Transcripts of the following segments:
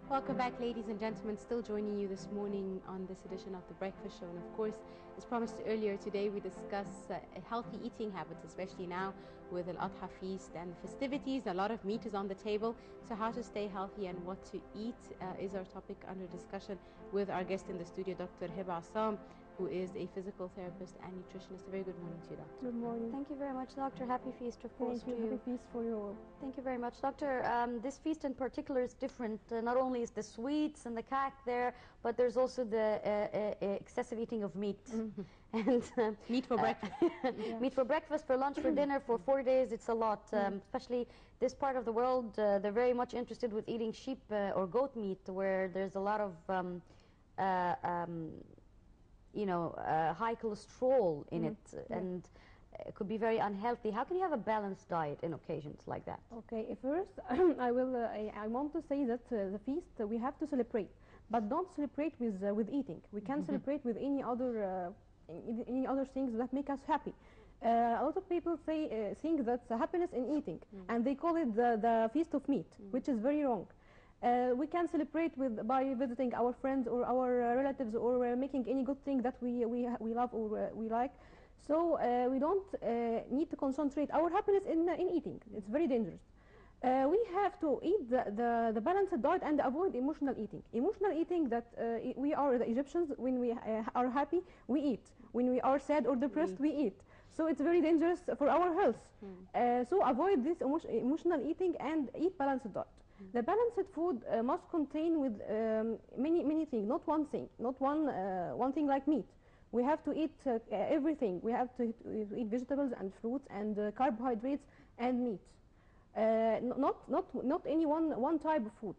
Welcome back, ladies and gentlemen. Still joining you this morning on this edition of The Breakfast Show. And of course, as promised earlier today, we discuss healthy eating habits, especially now with Al-Adha feast and festivities. A lot of meat is on the table. So how to stay healthy and what to eat is our topic under discussion with our guest in the studio, Dr. Asam, who is a physical therapist and nutritionist. A very good morning to you, Doctor. Good morning. Thank you very much, Doctor. Happy feast, of course, Thank you. to you. Happy feast for you all. Thank you very much, Doctor. This feast in particular is different. Not only is the sweets and the cake there, but there's also the excessive eating of meat. And meat for breakfast. Meat for breakfast, for lunch, for dinner, for 4 days. It's a lot. Especially this part of the world, they're very much interested with eating sheep or goat meat, where there's a lot of high cholesterol in it, and it could be very unhealthy. How can you have a balanced diet in occasions like that? Okay, first I want to say that the feast we have to celebrate, but don't celebrate with eating. We can celebrate with any other things that make us happy. A lot of people think that's happiness in eating, and they call it the feast of meat, which is very wrong. We can celebrate by visiting our friends or our relatives, or making any good thing that we love or we like. So we don't need to concentrate our happiness in eating. It's very dangerous. We have to eat the balanced diet and avoid emotional eating. Emotional eating, that we are the Egyptians. When we are happy, we eat. When we are sad or depressed, we eat. So it's very dangerous for our health. So avoid this emotional eating and eat balanced diet. The balanced food must contain with many things, not one thing, not one thing like meat. We have to eat everything. We have to eat vegetables and fruits and carbohydrates and meat. Not any one type of food.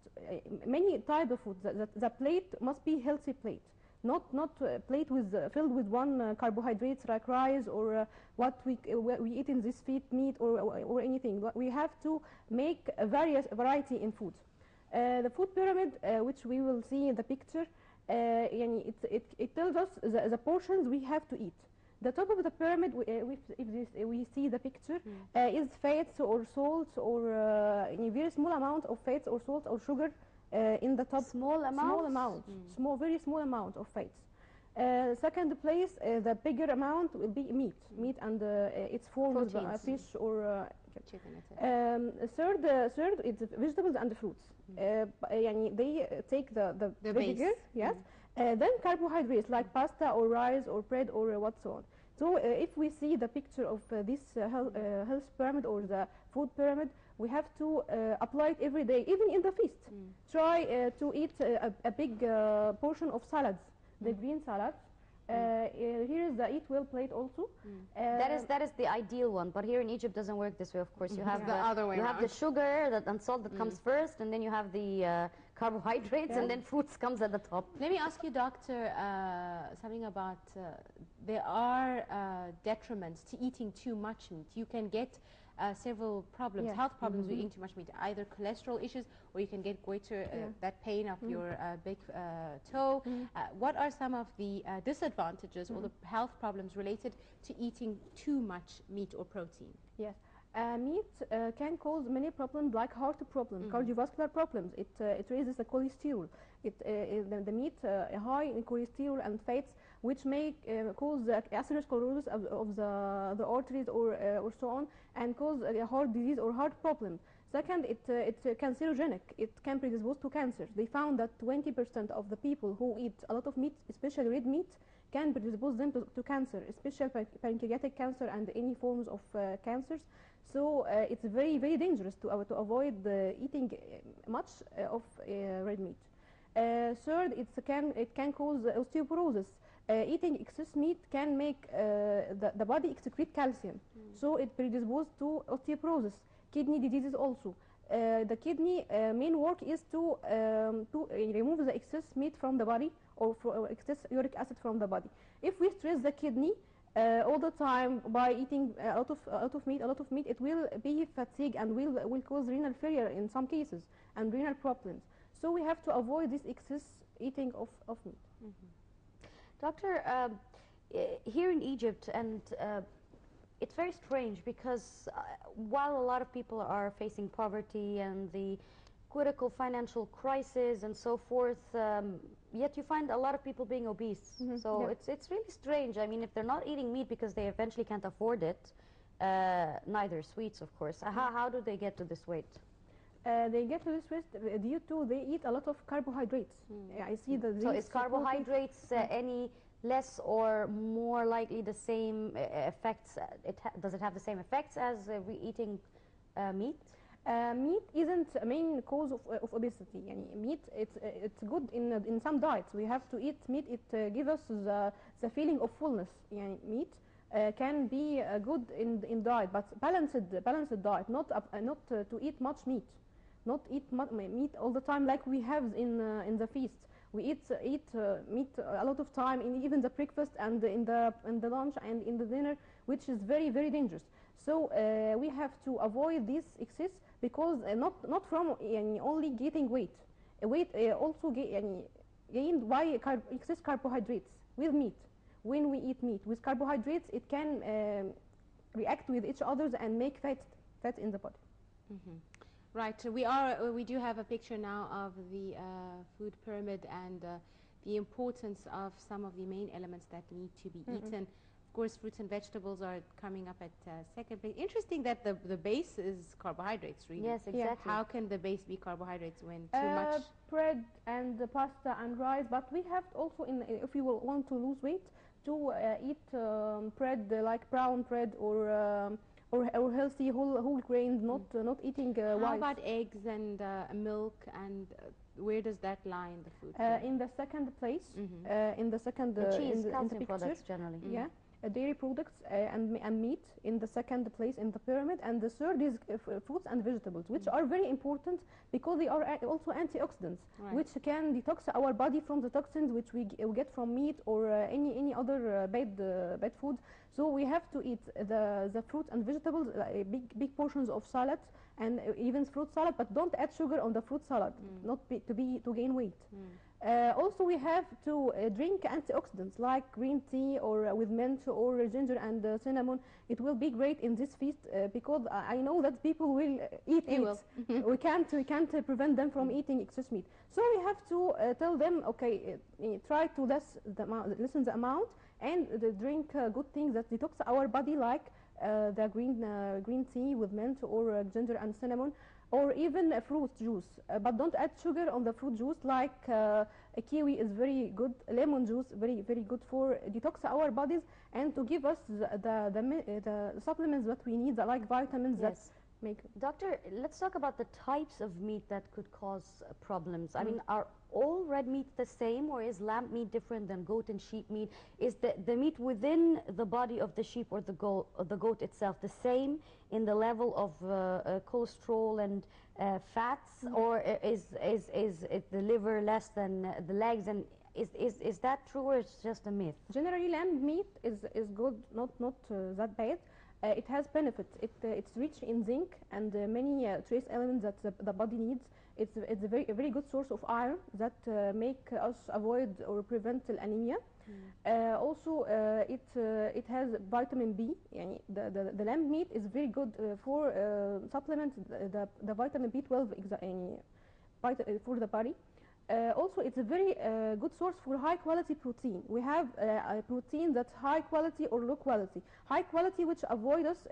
Many type of food. The plate must be healthy plate. Not plate filled with one carbohydrates like rice or what we eat in this feed, meat or anything. We have to make a variety in food. The food pyramid, which we will see in the picture, it tells us the portions we have to eat. The top of the pyramid, if we see the picture, is fats or salts or a very small amount of fats or salt or sugar. In the top, small amount, very small amount of fats. Second place, the bigger amount will be meat and its form of fish or chicken. Third, it's vegetables and fruits. They take the bigger, yes. Then carbohydrates like pasta or rice or bread or what so on. So if we see the picture of this health pyramid or the food pyramid, we have to apply it every day, even in the feast. Try to eat a big portion of salads, the green salads. Here is the eat well plate also. That is the ideal one, but here in Egypt doesn't work this way. Of course, you have the other way. You have the sugar and salt that comes first, and then you have the carbohydrates, and then fruits comes at the top. Let me ask you, Doctor, something about there are detriments to eating too much meat. You can get several problems, health problems with eating too much meat, either cholesterol issues, or you can get goiter, that pain of your big toe. What are some of the disadvantages or the health problems related to eating too much meat or protein? Yes. Meat can cause many problems like heart problems, cardiovascular problems. It raises the cholesterol. The meat high in cholesterol and fats, which may cause atherosclerosis of the arteries or so on, and cause heart disease or heart problems. Second, it's cancerogenic. It can predispose to cancer. They found that 20% of the people who eat a lot of meat, especially red meat, can predispose them to cancer, especially pancreatic cancer and any forms of cancers. So it's very dangerous to avoid eating much of red meat. Third, it can cause osteoporosis. Eating excess meat can make the body excrete calcium, so it predisposes to osteoporosis. Kidney diseases also. The kidney main work is to remove the excess meat from the body or excess uric acid from the body. If we stress the kidney all the time by eating a lot of meat, it will be fatigue and will cause renal failure in some cases and renal problems. So we have to avoid this excess eating of meat. Doctor, here in Egypt, and it's very strange because while a lot of people are facing poverty and the critical financial crisis and so forth, yet you find a lot of people being obese. So Yeah. it's really strange. I mean, if they're not eating meat because they eventually can't afford it, neither sweets, of course, how do they get to this weight? They get to this weight due to they eat a lot of carbohydrates. I see that. So is carbohydrates any less or more likely the same effects? Does it have the same effects as eating meat? Meat isn't a main cause of obesity. Yani meat, it's good in some diets. We have to eat meat. It gives us the feeling of fullness. Yani meat can be good in diet, but balanced diet, not to eat much meat, not eat meat all the time like we have in the feast. We eat meat a lot of time in even the breakfast and in the lunch and in the dinner, which is very, very dangerous. So we have to avoid this excess, because not from only getting weight. Weight also gained by excess carbohydrates with meat. When we eat meat with carbohydrates, it can react with each other and make fat in the body. Right. We do have a picture now of the food pyramid and the importance of some of the main elements that need to be eaten. Of course, fruits and vegetables are coming up at second place. Interesting that the base is carbohydrates, really. Yes, exactly. Yeah. How can the base be carbohydrates when too much? Bread and pasta and rice, but we have also, if you will want to lose weight, to eat bread like brown bread or healthy whole grains, not eating How white. about eggs and milk, and where does that lie in the food? In the second place, in the second The cheese, in calcium the picture, products generally. yeah, dairy products and meat in the second place in the pyramid, and the third is fruits and vegetables, which are very important because they are also antioxidants, which can detox our body from the toxins which we get from meat or any other bad food. So we have to eat the fruit and vegetables, big portions of salad and even fruit salad, but don't add sugar on the fruit salad, not to gain weight. Also, we have to drink antioxidants like green tea or with mint or ginger and cinnamon. It will be great in this feast because I know that people will eat They meat. will. we can't prevent them from eating excess meat. So we have to tell them, okay, try to lessen the amount and drink good things that detox our body, like the green tea with mint or ginger and cinnamon, or even a fruit juice, but don't add sugar on the fruit juice. Like a kiwi is very good, lemon juice very, very good for detox our bodies and to give us the supplements that we need, like vitamins. Yes. That make. Doctor, let's talk about the types of meat that could cause problems. I mean, are all red meat the same, or is lamb meat different than goat and sheep meat? Is the meat within the body of the sheep or the goat itself the same in the level of cholesterol and fats, or is it the liver less than the legs? And is that true, or it's just a myth? Generally, lamb meat is good, not that bad. It has benefits. It's rich in zinc and many trace elements that the body needs. It's a very good source of iron that make us avoid or prevent anemia. Also, it has vitamin B. The lamb meat is very good for supplement the vitamin B12 for the body. Also, it's a very good source for high quality protein. We have a protein that's high quality or low quality. High quality, which avoid us,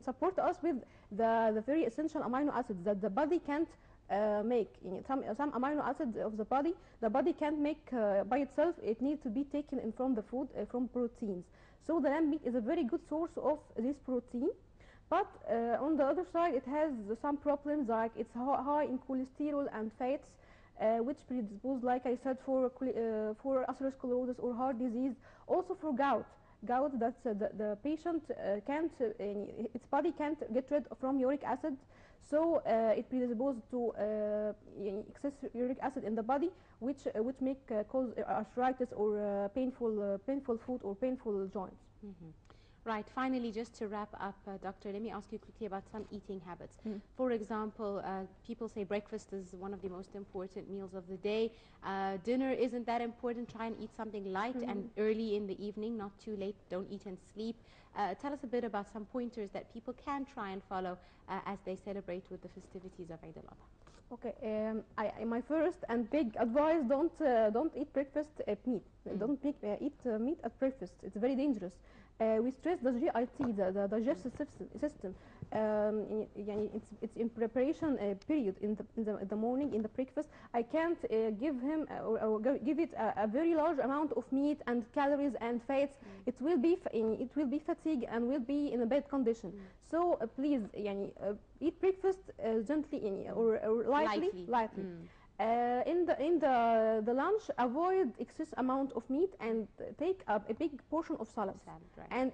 support us with the very essential amino acids that the body can't make. Some amino acids of the body can't make by itself. It needs to be taken in from the food, from proteins. So the lamb meat is a very good source of this protein. But on the other side, it has some problems, like it's high in cholesterol and fats, which predispose, like I said, for atherosclerosis or heart disease. Also for gout, that the patient its body can't get rid from uric acid, so it predisposes to excess uric acid in the body, which cause arthritis or painful foot or painful joints. Right. Finally, just to wrap up, Doctor, let me ask you quickly about some eating habits. For example, people say breakfast is one of the most important meals of the day. Dinner isn't that important. Try and eat something light and early in the evening, not too late. Don't eat and sleep. Tell us a bit about some pointers that people can try and follow as they celebrate with the festivities of Eid al-Adha. Okay, my first and big advice: don't eat breakfast meat. Don't eat meat at breakfast. It's very dangerous. We stress the GIT, the digestive system. It's in preparation period in the morning, in the breakfast. I can't give him or give it a very large amount of meat and calories and fats. It will be fatigued and will be in a bad condition. So please, eat breakfast gently or lightly. In the lunch, avoid excess amount of meat and take a big portion of salad. Right. And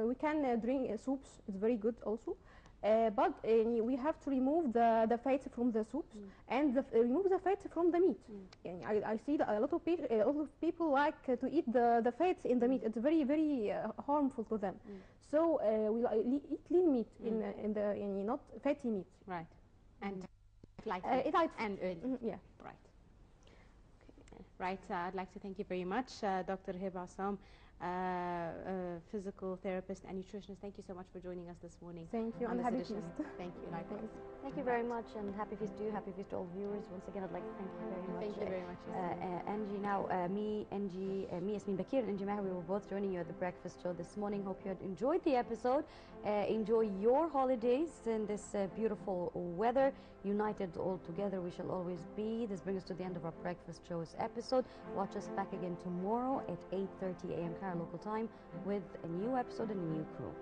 we can drink soups. It's very good also. But we have to remove the fats from the soups and remove the fats from the meat. I see that a lot of people like to eat the fats in the meat. It's very, very harmful to them. So we eat lean meat in the not fatty meat. Right. And light and early. Yeah. Right. Okay. Right. I'd like to thank you very much, Dr. Hiba Assam, physical therapist and nutritionist. Thank you so much for joining us this morning. Thank you. On And this happy edition. feast. Thank you. Likewise. Thank you very much, and happy feast to you. Happy feast to all viewers. Once again, I'd like to thank you very much. Thank you very much. Angie, now me, Yasmin Bakir, and Angie Mahar, we were both joining you at the breakfast show this morning. Hope you had enjoyed the episode. Enjoy your holidays in this beautiful weather. United all together, we shall always be. This brings us to the end of our breakfast show's episode. Watch us back again tomorrow at 8:30 a.m. Cairo local time with a new episode and a new crew.